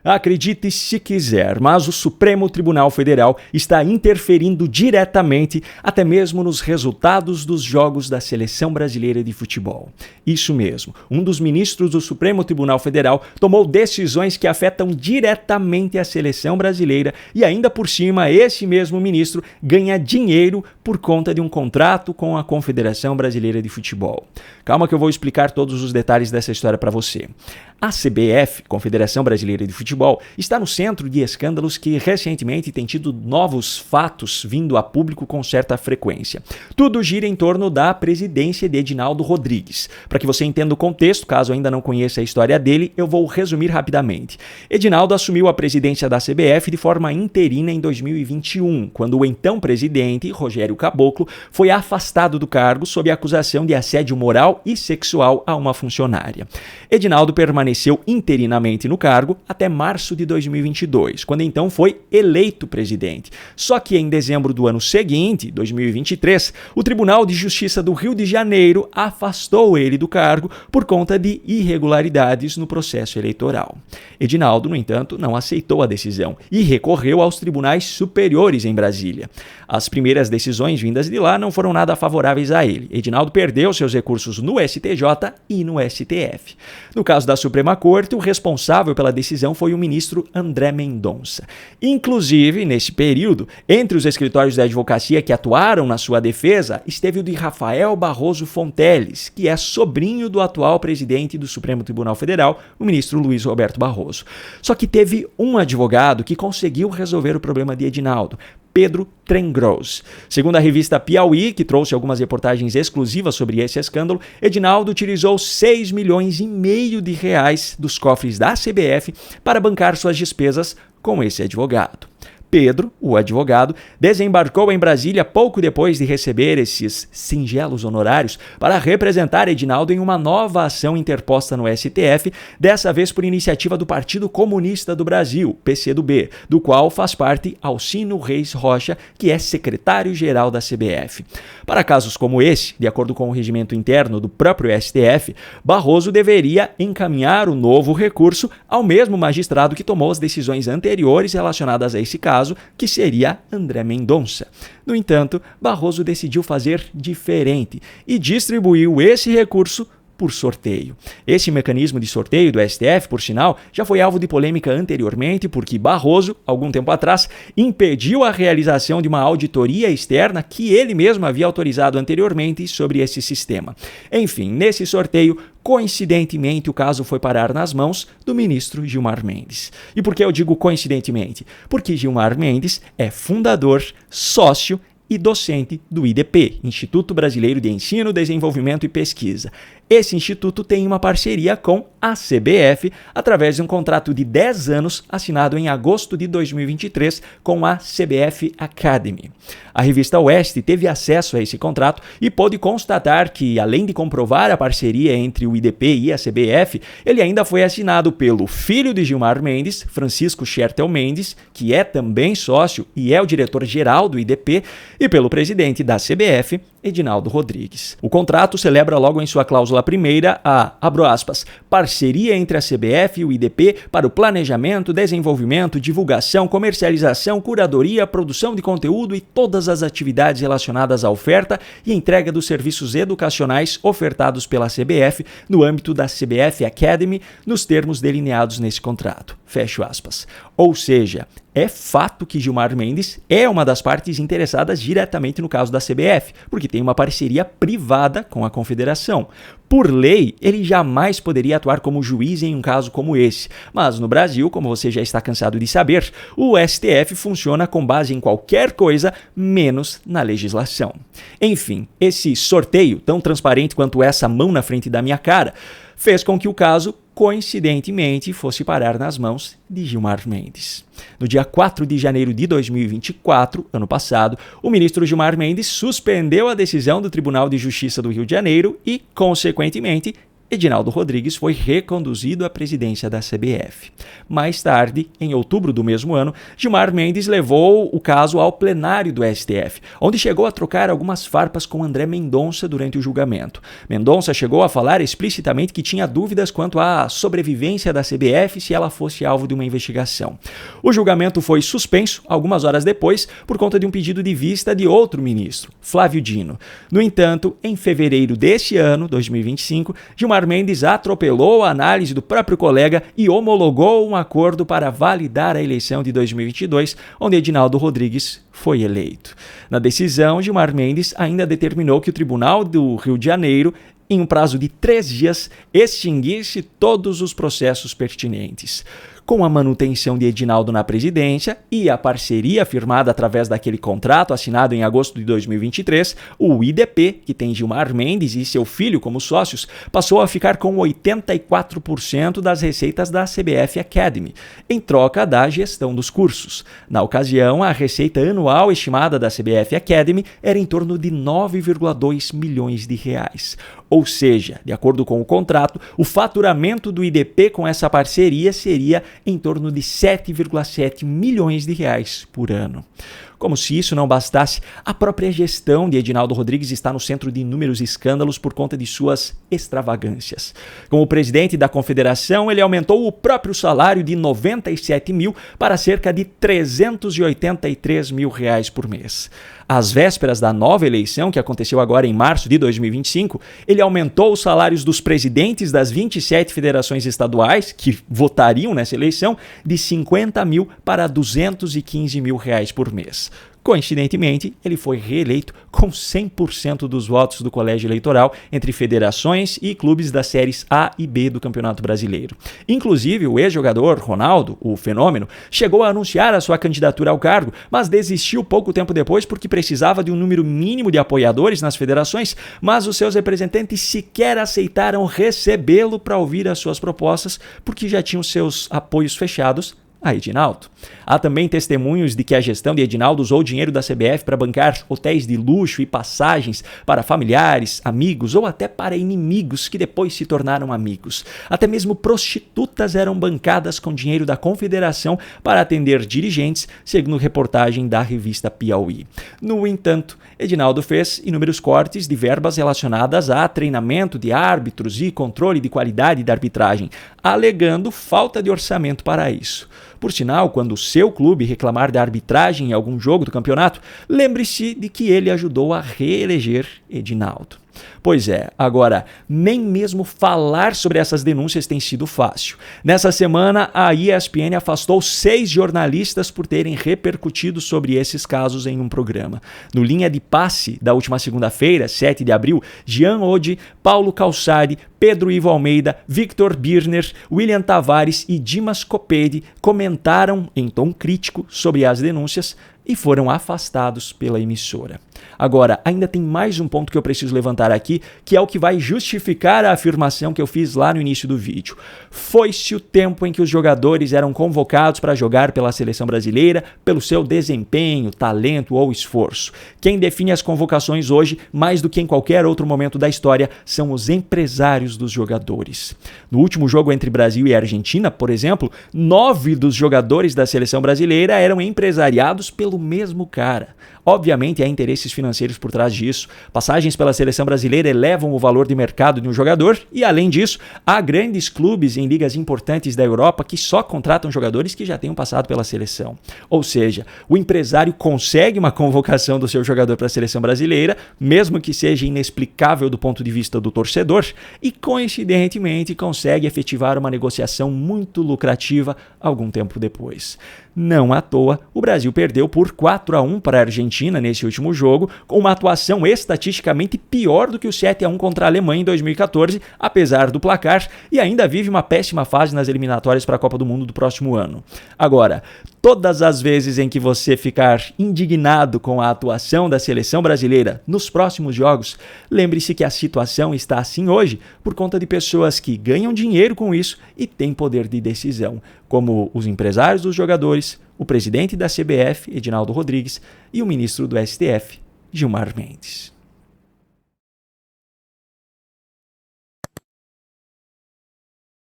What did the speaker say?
Acredite se quiser, mas o Supremo Tribunal Federal está interferindo diretamente até mesmo nos resultados dos jogos da Seleção Brasileira de Futebol. Isso mesmo, um dos ministros do Supremo Tribunal Federal tomou decisões que afetam diretamente a Seleção Brasileira e ainda por cima esse mesmo ministro ganha dinheiro por conta de um contrato com a Confederação Brasileira de Futebol. Calma que eu vou explicar todos os detalhes dessa história para você. A CBF, Confederação Brasileira de Futebol, está no centro de escândalos que recentemente têm tido novos fatos vindo a público com certa frequência. Tudo gira em torno da presidência de Edinaldo Rodrigues. Para que você entenda o contexto, caso ainda não conheça a história dele, eu vou resumir rapidamente. Edinaldo assumiu a presidência da CBF de forma interina em 2021, quando o então presidente, Rogério Caboclo, foi afastado do cargo sob acusação de assédio moral e sexual a uma funcionária. Edinaldo permaneceu interinamente no cargo até março de 2022, quando então foi eleito presidente. Só que em dezembro do ano seguinte, 2023, o Tribunal de Justiça do Rio de Janeiro afastou ele do cargo por conta de irregularidades no processo eleitoral. Edinaldo, no entanto, não aceitou a decisão e recorreu aos tribunais superiores em Brasília. As primeiras decisões vindas de lá não foram nada favoráveis a ele. Edinaldo perdeu seus recursos no STJ e no STF. No caso da Suprema Corte, o responsável pela decisão foi o ministro André Mendonça. Inclusive, nesse período, entre os escritórios da advocacia que atuaram na sua defesa, esteve o de Rafael Barroso Fonteles, que é sobrinho do atual presidente do Supremo Tribunal Federal, o ministro Luiz Roberto Barroso. Só que teve um advogado que conseguiu resolver o problema de Edinaldo, Pedro Trengros. Segundo a revista Piauí, que trouxe algumas reportagens exclusivas sobre esse escândalo, Edinaldo utilizou 6,5 milhões de reais dos cofres da CBF para bancar suas despesas com esse advogado. Pedro, o advogado, desembarcou em Brasília pouco depois de receber esses singelos honorários para representar Edinaldo em uma nova ação interposta no STF, dessa vez por iniciativa do Partido Comunista do Brasil, PCdoB, do qual faz parte Alcino Reis Rocha, que é secretário-geral da CBF. Para casos como esse, de acordo com o regimento interno do próprio STF, Barroso deveria encaminhar o novo recurso ao mesmo magistrado que tomou as decisões anteriores relacionadas a esse caso, que seria André Mendonça. No entanto, Barroso decidiu fazer diferente e distribuiu esse recurso por sorteio. Esse mecanismo de sorteio do STF, por sinal, já foi alvo de polêmica anteriormente porque Barroso, algum tempo atrás, impediu a realização de uma auditoria externa que ele mesmo havia autorizado anteriormente sobre esse sistema. Enfim, nesse sorteio, coincidentemente, o caso foi parar nas mãos do ministro Gilmar Mendes. E por que eu digo coincidentemente? Porque Gilmar Mendes é fundador, sócio e docente do IDP, Instituto Brasileiro de Ensino, Desenvolvimento e Pesquisa. Esse instituto tem uma parceria com a CBF através de um contrato de 10 anos assinado em agosto de 2023 com a CBF Academy. A revista Oeste teve acesso a esse contrato e pôde constatar que, além de comprovar a parceria entre o IDP e a CBF, ele ainda foi assinado pelo filho de Gilmar Mendes, Francisco Schertel Mendes, que é também sócio e é o diretor-geral do IDP, e pelo presidente da CBF, Edinaldo Rodrigues. O contrato celebra logo em sua cláusula primeira a, abro aspas, parceria entre a CBF e o IDP para o planejamento, desenvolvimento, divulgação, comercialização, curadoria, produção de conteúdo e todas as atividades relacionadas à oferta e entrega dos serviços educacionais ofertados pela CBF no âmbito da CBF Academy, nos termos delineados nesse contrato. Fecho aspas. Ou seja, é fato que Gilmar Mendes é uma das partes interessadas diretamente no caso da CBF, porque tem uma parceria privada com a Confederação. Por lei, ele jamais poderia atuar como juiz em um caso como esse. Mas no Brasil, como você já está cansado de saber, o STF funciona com base em qualquer coisa, menos na legislação. Enfim, esse sorteio, tão transparente quanto essa mão na frente da minha cara, fez com que o caso, coincidentemente, fosse parar nas mãos de Gilmar Mendes. No dia 4 de janeiro de 2024, ano passado, o ministro Gilmar Mendes suspendeu a decisão do Tribunal de Justiça do Rio de Janeiro e, consequentemente, Edinaldo Rodrigues foi reconduzido à presidência da CBF. Mais tarde, em outubro do mesmo ano, Gilmar Mendes levou o caso ao plenário do STF, onde chegou a trocar algumas farpas com André Mendonça durante o julgamento. Mendonça chegou a falar explicitamente que tinha dúvidas quanto à sobrevivência da CBF se ela fosse alvo de uma investigação. O julgamento foi suspenso algumas horas depois por conta de um pedido de vista de outro ministro, Flávio Dino. No entanto, em fevereiro deste ano, 2025, Gilmar Mendes atropelou a análise do próprio colega e homologou um acordo para validar a eleição de 2022, onde Edinaldo Rodrigues foi eleito. Na decisão, Gilmar Mendes ainda determinou que o Tribunal do Rio de Janeiro, em um prazo de 3 dias, extinguisse todos os processos pertinentes. Com a manutenção de Edinaldo na presidência e a parceria firmada através daquele contrato assinado em agosto de 2023, o IDP, que tem Gilmar Mendes e seu filho como sócios, passou a ficar com 84% das receitas da CBF Academy, em troca da gestão dos cursos. Na ocasião, a receita anual estimada da CBF Academy era em torno de 9,2 milhões de reais. Ou seja, de acordo com o contrato, o faturamento do IDP com essa parceria seria em torno de 7,7 milhões de reais por ano. Como se isso não bastasse, a própria gestão de Edinaldo Rodrigues está no centro de inúmeros escândalos por conta de suas extravagâncias. Como presidente da confederação, ele aumentou o próprio salário de 97 mil para cerca de 383 mil reais por mês. Às vésperas da nova eleição, que aconteceu agora em março de 2025, ele aumentou os salários dos presidentes das 27 federações estaduais que votariam nessa eleição de 50 mil para 215 mil reais por mês. Coincidentemente, ele foi reeleito com 100% dos votos do colégio eleitoral entre federações e clubes das séries A e B do Campeonato Brasileiro. Inclusive, o ex-jogador Ronaldo, o Fenômeno, chegou a anunciar a sua candidatura ao cargo, mas desistiu pouco tempo depois porque precisava de um número mínimo de apoiadores nas federações, mas os seus representantes sequer aceitaram recebê-lo para ouvir as suas propostas porque já tinham seus apoios fechados a Edinaldo. Há também testemunhos de que a gestão de Edinaldo usou o dinheiro da CBF para bancar hotéis de luxo e passagens para familiares, amigos ou até para inimigos que depois se tornaram amigos. Até mesmo prostitutas eram bancadas com dinheiro da confederação para atender dirigentes, segundo reportagem da revista Piauí. No entanto, Edinaldo fez inúmeros cortes de verbas relacionadas a treinamento de árbitros e controle de qualidade da arbitragem, alegando falta de orçamento para isso. Por sinal, quando o seu clube reclamar da arbitragem em algum jogo do campeonato, lembre-se de que ele ajudou a reeleger Edinaldo. Pois é, agora, nem mesmo falar sobre essas denúncias tem sido fácil. Nessa semana, a ESPN afastou 6 jornalistas por terem repercutido sobre esses casos em um programa. No Linha de Passe da última segunda-feira, 7 de abril, Jean Oddi, Paulo Calçari, Pedro Ivo Almeida, Victor Birner, William Tavares e Dimas Copedi comentaram em tom crítico sobre as denúncias e foram afastados pela emissora. Agora, ainda tem mais um ponto que eu preciso levantar aqui, que é o que vai justificar a afirmação que eu fiz lá no início do vídeo. Foi-se o tempo em que os jogadores eram convocados para jogar pela seleção brasileira pelo seu desempenho, talento ou esforço. Quem define as convocações hoje, mais do que em qualquer outro momento da história, são os empresários dos jogadores. No último jogo entre Brasil e Argentina, por exemplo, 9 dos jogadores da seleção brasileira eram empresariados pelo mesmo cara. Obviamente, há interesses financeiros por trás disso. Passagens pela seleção brasileira elevam o valor de mercado de um jogador e, além disso, há grandes clubes em ligas importantes da Europa que só contratam jogadores que já tenham passado pela seleção. Ou seja, o empresário consegue uma convocação do seu jogador para a seleção brasileira, mesmo que seja inexplicável do ponto de vista do torcedor, e, coincidentemente, consegue efetivar uma negociação muito lucrativa algum tempo depois. Não à toa, o Brasil perdeu por 4-1 para a Argentina nesse último jogo, com uma atuação estatisticamente pior do que o 7-1 contra a Alemanha em 2014, apesar do placar, e ainda vive uma péssima fase nas eliminatórias para a Copa do Mundo do próximo ano. Agora, todas as vezes em que você ficar indignado com a atuação da seleção brasileira nos próximos jogos, lembre-se que a situação está assim hoje por conta de pessoas que ganham dinheiro com isso e têm poder de decisão, como os empresários dos jogadores, o presidente da CBF, Edinaldo Rodrigues, e o ministro do STF, Gilmar Mendes.